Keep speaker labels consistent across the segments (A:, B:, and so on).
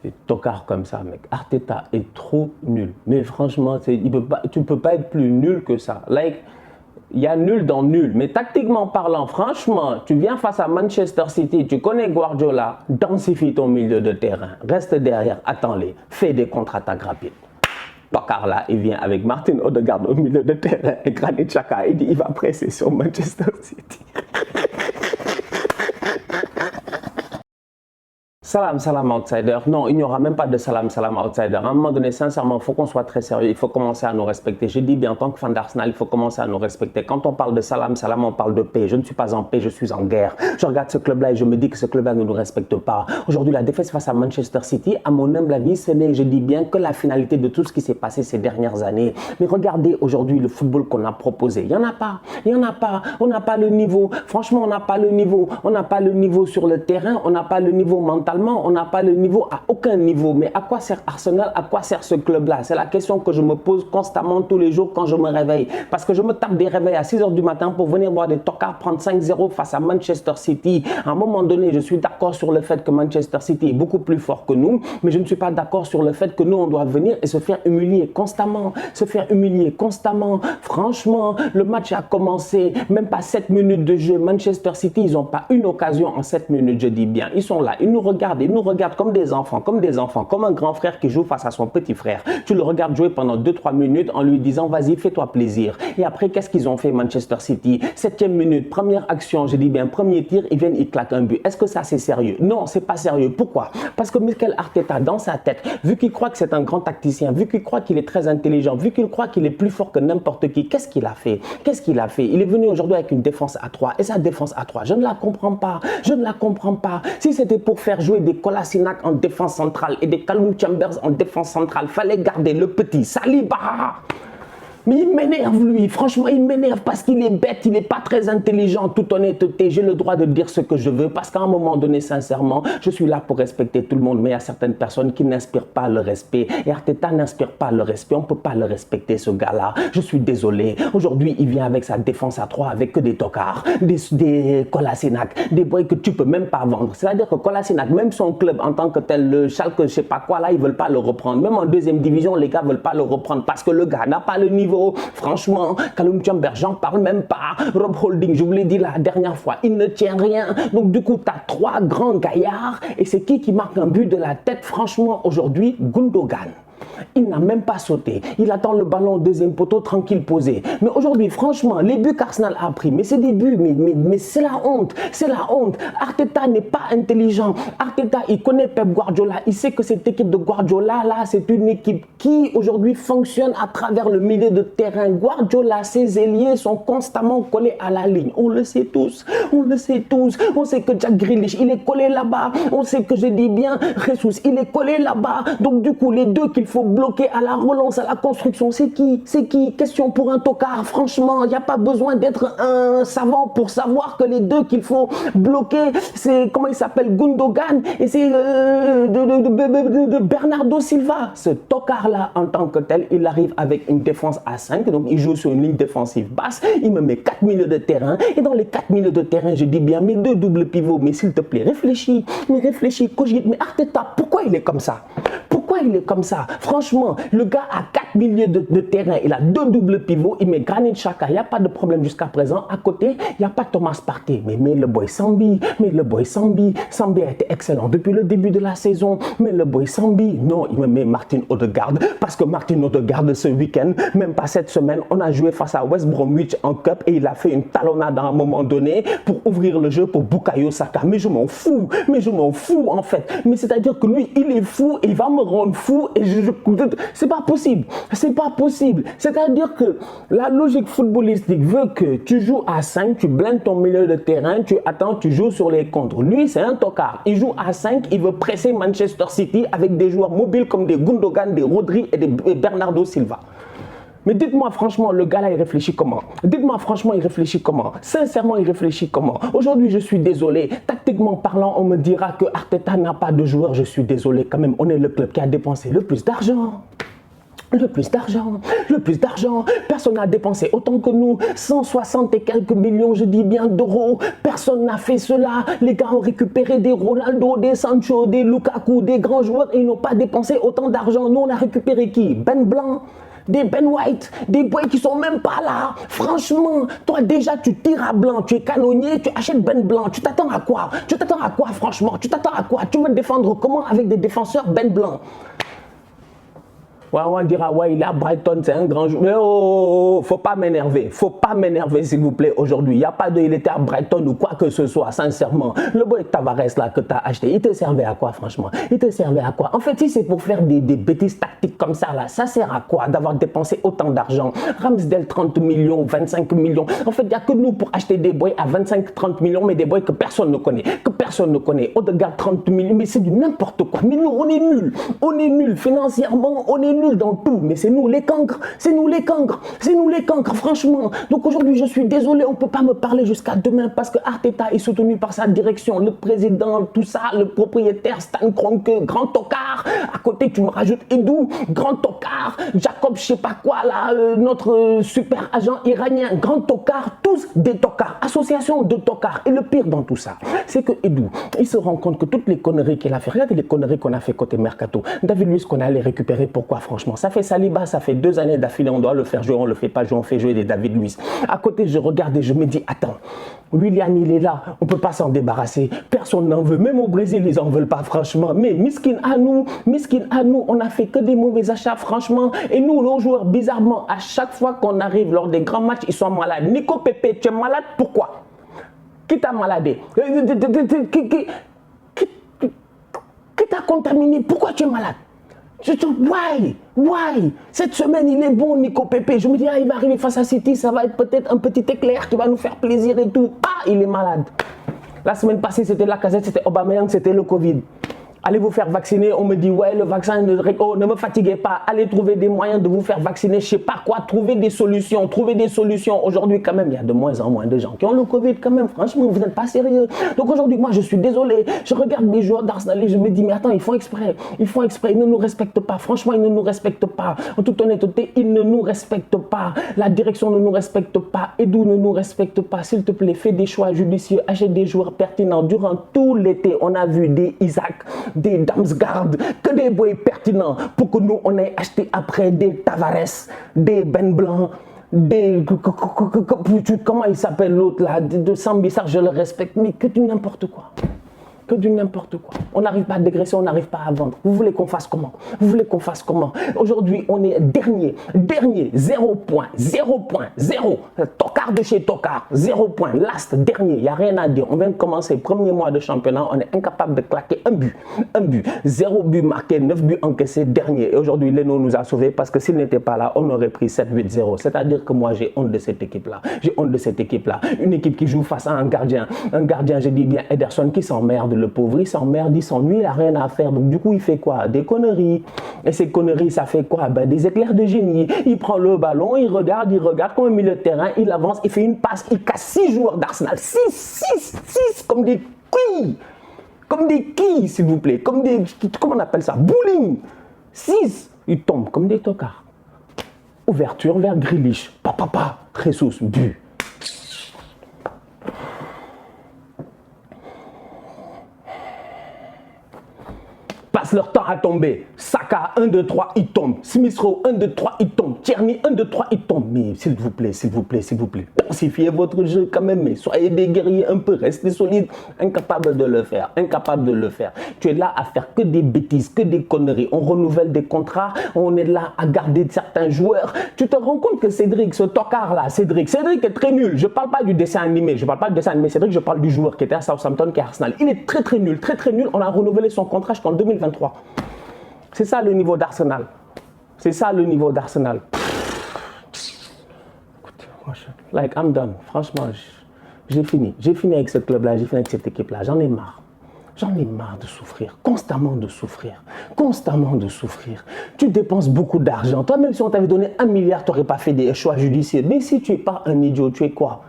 A: Des tocards comme ça, mec. Arteta est trop nul. Mais franchement, tu ne peux pas être plus nul que ça. Like, il y a nul dans nul. Mais tactiquement parlant, franchement, tu viens face à Manchester City, tu connais Guardiola, densifie ton milieu de terrain. Reste derrière, attends-les, fais des contre-attaques rapides. Tocard là, il vient avec Martin Odegaard au milieu de terrain et Granit Xhaka, il dit il va presser sur Manchester City. Salam, salam outsider. Non, il n'y aura même pas de salam, salam outsider. À un moment donné, sincèrement, il faut qu'on soit très sérieux. Il faut commencer à nous respecter. Je dis bien, en tant que fan d'Arsenal, il faut commencer à nous respecter. Quand on parle de salam, salam, on parle de paix. Je ne suis pas en paix, je suis en guerre. Je regarde ce club-là et je me dis que ce club-là ne nous respecte pas. Aujourd'hui, la défaite face à Manchester City, à mon humble avis, ce n'est, je dis bien, que la finalité de tout ce qui s'est passé ces dernières années. Mais regardez aujourd'hui le football qu'on a proposé. Il n'y en a pas. Il n'y en a pas. On n'a pas le niveau. Franchement, on n'a pas le niveau. On n'a pas le niveau sur le terrain. On n'a pas le niveau mental. On n'a pas le niveau à aucun niveau. Mais à quoi sert Arsenal? À quoi sert ce club-là? C'est la question que je me pose constamment tous les jours quand je me réveille. Parce que je me tape des réveils à 6 h du matin pour venir voir des tocards prendre 5-0 face à Manchester City. À un moment donné, je suis d'accord sur le fait que Manchester City est beaucoup plus fort que nous. Mais je ne suis pas d'accord sur le fait que nous, on doit venir et se faire humilier constamment. Se faire humilier constamment. Franchement, le match a commencé. Même pas 7 minutes de jeu. Manchester City, ils n'ont pas une occasion en 7 minutes, je dis bien. Ils sont là. Ils nous regardent comme des enfants, comme un grand frère qui joue face à son petit frère. Tu le regardes jouer pendant 2-3 minutes en lui disant vas-y, fais-toi plaisir. Et après, qu'est-ce qu'ils ont fait Manchester City? 7e minute, première action, je dis bien premier tir, ils viennent, ils claquent un but. Est-ce que ça c'est sérieux? Non, c'est pas sérieux. Pourquoi? Parce que Mikel Arteta, dans sa tête, vu qu'il croit que c'est un grand tacticien, vu qu'il croit qu'il est très intelligent, vu qu'il croit qu'il est plus fort que n'importe qui, qu'est-ce qu'il a fait? Qu'est-ce qu'il a fait? Il est venu aujourd'hui avec une défense à 3. Et sa défense à 3, je ne la comprends pas. Je ne la comprends pas. Si c'était pour faire jouer des Kolasinac en défense centrale et des Callum Chambers en défense centrale, fallait garder le petit Saliba. Mais il m'énerve lui, franchement il m'énerve parce qu'il est bête, il n'est pas très intelligent, toute honnêteté, j'ai le droit de dire ce que je veux parce qu'à un moment donné, sincèrement, je suis là pour respecter tout le monde, mais il y a certaines personnes qui n'inspirent pas le respect et Arteta n'inspire pas le respect, on ne peut pas le respecter ce gars-là, je suis désolé, aujourd'hui il vient avec sa défense à 3 avec que des tocards, des Kolasinac, des boys que tu ne peux même pas vendre, c'est-à-dire que Kolasinac, même son club en tant que tel, le Schalke, je sais pas quoi là, ils ne veulent pas le reprendre, même en deuxième division, les gars ne veulent pas le reprendre parce que le gars n'a pas le niveau. Franchement, Callum Chambers, j'en parle même pas. Rob Holding, je vous l'ai dit la dernière fois, il ne tient rien. Donc du coup, tu as 3 grands gaillards. Et c'est qui marque un but de la tête? Franchement, aujourd'hui, Gundogan. Il n'a même pas sauté. Il attend le ballon au deuxième poteau, tranquille, posé. Mais aujourd'hui, franchement, les buts qu'Arsenal a pris, mais c'est des buts, mais c'est la honte. C'est la honte. Arteta n'est pas intelligent. Arteta, il connaît Pep Guardiola. Il sait que cette équipe de Guardiola, là, c'est une équipe qui, aujourd'hui, fonctionne à travers le milieu de terrain. Guardiola, ses ailiers sont constamment collés à la ligne. On le sait tous. On le sait tous. On sait que Jack Grealish, il est collé là-bas. On sait que, je dis bien, Jesus, il est collé là-bas. Donc, du coup, les deux qu'il faut bloquer à la relance, à la construction, c'est qui? C'est qui? Question pour un tocard. Franchement, il n'y a pas besoin d'être un savant pour savoir que les deux qu'il faut bloquer, c'est, comment il s'appelle, Gundogan et c'est de Bernardo Silva. Ce tocard-là, en tant que tel, il arrive avec une défense à 5, donc il joue sur une ligne défensive basse, il me met 4 milieux de terrain, et dans les 4 milieux de terrain, je dis bien, mes 2 doubles pivots, mais s'il te plaît, réfléchis, cogite, mais Arteta, pourquoi il est comme ça? Pourquoi il est comme ça? Franchement, le gars a 4 milieux de terrain, il a 2 doubles pivots, il met Granit Xhaka, il n'y a pas de problème jusqu'à présent. À côté, il n'y a pas Thomas Partey, mais le boy Sambi, Sambi a été excellent depuis le début de la saison, mais le boy Sambi, non, il me met Martin Odegaard, parce que Martin Odegaard, ce week-end, même pas cette semaine, on a joué face à West Bromwich en Cup et il a fait une talonnade à un moment donné pour ouvrir le jeu pour Bukayo Saka. Mais je m'en fous en fait. Mais c'est-à-dire que lui, il est fou et il va me rendre fou et c'est pas possible. C'est pas possible. C'est-à-dire que la logique footballistique veut que tu joues à 5, tu blindes ton milieu de terrain, tu attends, tu joues sur les contres. Lui, c'est un tocard. Il joue à 5, il veut presser Manchester City avec des joueurs mobiles comme des Gundogan, des Rodri et des Bernardo Silva. Mais dites-moi franchement, le gars là, il réfléchit comment? Dites-moi franchement, il réfléchit comment? Sincèrement, il réfléchit comment? Aujourd'hui, je suis désolé. Tactiquement parlant, on me dira que Arteta n'a pas de joueurs. Je suis désolé quand même. On est le club qui a dépensé le plus d'argent. Le plus d'argent, le plus d'argent. Personne n'a dépensé autant que nous. 160 et quelques millions, je dis bien, d'euros. Personne n'a fait cela. Les gars ont récupéré des Ronaldo, des Sancho, des Lukaku, des grands joueurs et ils n'ont pas dépensé autant d'argent. Nous, on a récupéré qui? Ben Blanc, des Ben White, des boys qui sont même pas là. Franchement, toi déjà tu tires à blanc, tu es canonnier, tu achètes Ben Blanc. Tu t'attends à quoi? Tu t'attends à quoi franchement? Tu t'attends à quoi? Tu veux te défendre comment avec des défenseurs Ben Blanc? Ouais, on dira, ouais, il est à Brighton, c'est un grand joueur. Mais oh, faut pas m'énerver, s'il vous plaît, aujourd'hui. Il n'y a pas de, il était à Brighton ou quoi que ce soit, sincèrement. Le boy Tavares, là, que tu as acheté, il te servait à quoi, franchement? Il te servait à quoi? En fait, si c'est pour faire des bêtises tactiques comme ça, là, ça sert à quoi d'avoir dépensé autant d'argent? Ramsdale, 30 millions, 25 millions. En fait, il n'y a que nous pour acheter des boys à 25-30 millions, mais des boys que personne ne connaît. Odegaard, 30 millions, mais c'est du n'importe quoi. Mais nous, on est nuls. On est nuls financièrement, on est nuls dans tout, mais c'est nous les cancres, franchement. Donc aujourd'hui, je suis désolé, on ne peut pas me parler jusqu'à demain parce que Arteta est soutenu par sa direction, le président, tout ça, le propriétaire, Stan Kroenke, grand tocard. À côté, tu me rajoutes Edou, grand tocard, Jacob, je sais pas quoi, là, notre super agent iranien, grand tocard, tous des tocards, association de tocards. Et le pire dans tout ça, c'est que Edou, il se rend compte que toutes les conneries qu'il a fait, regardez les conneries qu'on a fait côté Mercato, David Luiz qu'on allait récupérer, pourquoi franchement? Ça fait Saliba, ça fait 2 années d'affilée, on doit le faire jouer, on le fait pas jouer, on fait jouer des David Luiz. À côté, je regarde et je me dis, attends, Willian, il est là, on peut pas s'en débarrasser, personne n'en veut, même au Brésil, ils en veulent pas, franchement. Mais miskin à nous, on a fait que des mauvais achats, franchement. Et nous, nos joueurs, bizarrement, à chaque fois qu'on arrive lors des grands matchs, ils sont malades. Nico Pepe, tu es malade, pourquoi? Qui t'a maladé? Qui t'a contaminé? Pourquoi tu es malade? Why? Cette semaine, il est bon, Nico Pepe. Je me dis, il va arriver face à City, ça va être peut-être un petit éclair qui va nous faire plaisir et tout. Ah, il est malade. La semaine passée, c'était Lacazette, c'était Aubameyang, c'était le Covid. Allez vous faire vacciner, on me dit, ouais, le vaccin, ne me fatiguez pas. Allez trouver des moyens de vous faire vacciner, je sais pas quoi, trouver des solutions. Aujourd'hui, quand même, il y a de moins en moins de gens qui ont le Covid, quand même. Franchement, vous n'êtes pas sérieux. Donc aujourd'hui, moi, je suis désolé. Je regarde les joueurs d'Arsenal et je me dis, mais attends, ils font exprès. Ils ne nous respectent pas. Franchement, ils ne nous respectent pas. En toute honnêteté, ils ne nous respectent pas. La direction ne nous respecte pas. Edou ne nous respecte pas. S'il te plaît, fais des choix judicieux. Achète des joueurs pertinents. Durant tout l'été, on a vu des Isaac, des Damsgaard, que des boys pertinents pour que nous on ait acheté après des Tavares, des Ben Blanc, des comment il s'appelle l'autre là, de Sambissar, je le respecte, mais que du n'importe quoi. On n'arrive pas à dégraisser, on n'arrive pas à vendre. Vous voulez qu'on fasse comment? Aujourd'hui, on est dernier, 0 point. Tocard de chez Tocard, 0 point. Last, dernier, il n'y a rien à dire. On vient de commencer, premier mois de championnat, on est incapable de claquer un but. 0 but marqué, 9 buts encaissés, dernier. Et aujourd'hui, Leno nous a sauvés parce que s'il n'était pas là, on aurait pris 7-8-0. C'est-à-dire que moi, j'ai honte de cette équipe-là. Une équipe qui joue face à un gardien, je dis bien Ederson, qui s'emmerde. Le pauvre, il s'emmerde, il s'ennuie, il n'a rien à faire. Donc du coup, il fait quoi? Des conneries. Et ces conneries, ça fait quoi? Des éclairs de génie. Il prend le ballon, il regarde comme un milieu de terrain, il avance, il fait une passe, il casse 6 joueurs d'Arsenal. 6, comme des quilles, s'il vous plaît. Comment on appelle ça? Bowling. 6, ils tombent comme des tocards. Ouverture vers Grealish. Papa, Jesus, but. Passent leur temps à tomber. Saka, 1, 2, 3, il tombe. Smith Rowe, 1, 2, 3, il tombe. Tierney, 1, 2, 3, il tombe. Mais s'il vous plaît. Densifiez votre jeu quand même. Mais soyez des guerriers un peu. Restez solides. Incapable de le faire. Tu es là à faire que des bêtises, que des conneries. On renouvelle des contrats. On est là à garder certains joueurs. Tu te rends compte que Cédric, ce tocard-là, Cédric est très nul. Je ne parle pas du dessin animé. Cédric, je parle du joueur qui était à Southampton, qui est Arsenal. Il est très nul. On a renouvelé son contrat jusqu'en 2023. C'est ça le niveau d'Arsenal. Like, I'm done. Franchement, j'ai fini. J'ai fini avec ce club-là, j'ai fini avec cette équipe-là. J'en ai marre. De souffrir, constamment de souffrir. Tu dépenses beaucoup d'argent. Toi, même si on t'avait donné 1 milliard, tu n'aurais pas fait des choix judiciaires. Mais si tu n'es pas un idiot, tu es quoi?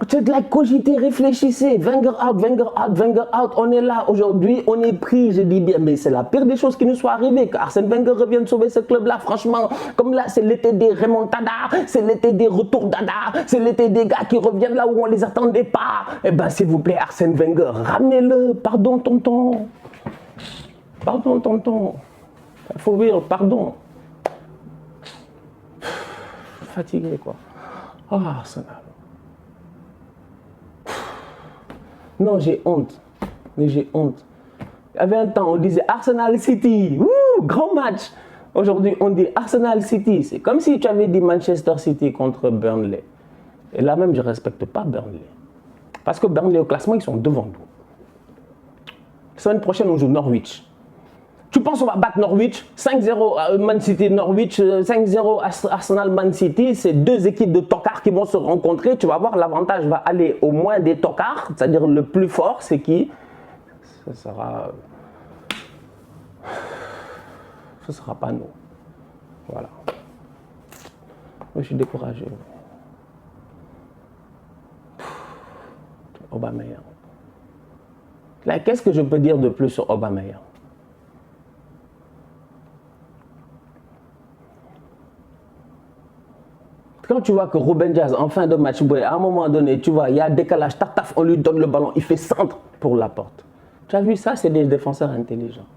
A: C'est like cogiter, réfléchissez. Wenger out, Wenger out, Wenger out. On est là aujourd'hui, on est pris, je dis bien, mais c'est la pire des choses qui nous soit arrivées. Arsène Wenger revienne sauver ce club-là, franchement. Comme là, c'est l'été des remontadas, c'est l'été des retours dada, c'est l'été des gars qui reviennent là où on les attendait pas. Eh ben, s'il vous plaît, Arsène Wenger, ramenez-le. Pardon, tonton. Pardon, tonton. For real, pardon. Fatigué, quoi. Ah, oh, Arsenal. Non, j'ai honte. Mais j'ai honte. Il y avait un temps, on disait Arsenal City. Ouh, grand match. Aujourd'hui, on dit Arsenal City. C'est comme si tu avais dit Manchester City contre Burnley. Et là même, je ne respecte pas Burnley. Parce que Burnley, au classement, ils sont devant nous. La semaine prochaine, on joue Norwich. Tu penses qu'on va battre Norwich? 5-0 Man City, Norwich, 5-0 Arsenal, Man City. C'est deux équipes de tocards qui vont se rencontrer. Tu vas voir, l'avantage va aller au moins des tocards. C'est-à-dire le plus fort, c'est qui? Ce sera pas nous. Voilà. Moi, je suis découragé. Aubameyang. Là, qu'est-ce que je peux dire de plus sur Aubameyang? Quand tu vois que Ruben Dias, en fin de match, à un moment donné, tu vois, il y a décalage, taf, on lui donne le ballon, il fait centre pour la porte. Tu as vu ça? C'est des défenseurs intelligents.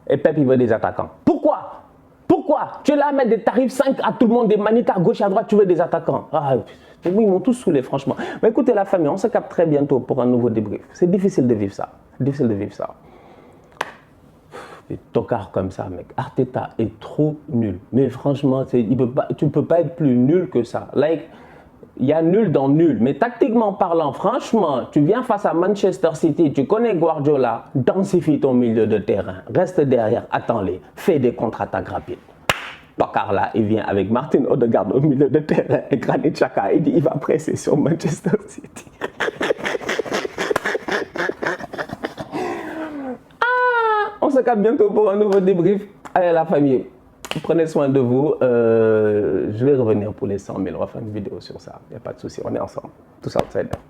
A: Et Pep, il veut des attaquants. Pourquoi? Pourquoi? Tu es là à mettre des tarifs 5 à tout le monde, des manites à gauche, à droite, tu veux des attaquants. Ah, ils m'ont tous saoulé, franchement. Mais écoutez, la famille, on se capte très bientôt pour un nouveau débrief. C'est difficile de vivre ça. C'est difficile de vivre ça. Des tocards comme ça, mec. Arteta est trop nul. Mais franchement, tu ne peux pas être plus nul que ça. Like, il y a nul dans nul. Mais tactiquement parlant, franchement, tu viens face à Manchester City, tu connais Guardiola, densifie ton milieu de terrain. Reste derrière, attends-les. Fais des contre-attaques rapides. Tocard là, il vient avec Martin Odegaard au milieu de terrain et Granit Xhaka. Il dit il va presser sur Manchester City. On se capte bientôt pour un nouveau débrief. Allez la famille, prenez soin de vous. Je vais revenir pour les 100 000. On va faire une vidéo sur ça. Il n'y a pas de souci, on est ensemble. Tous outsiders.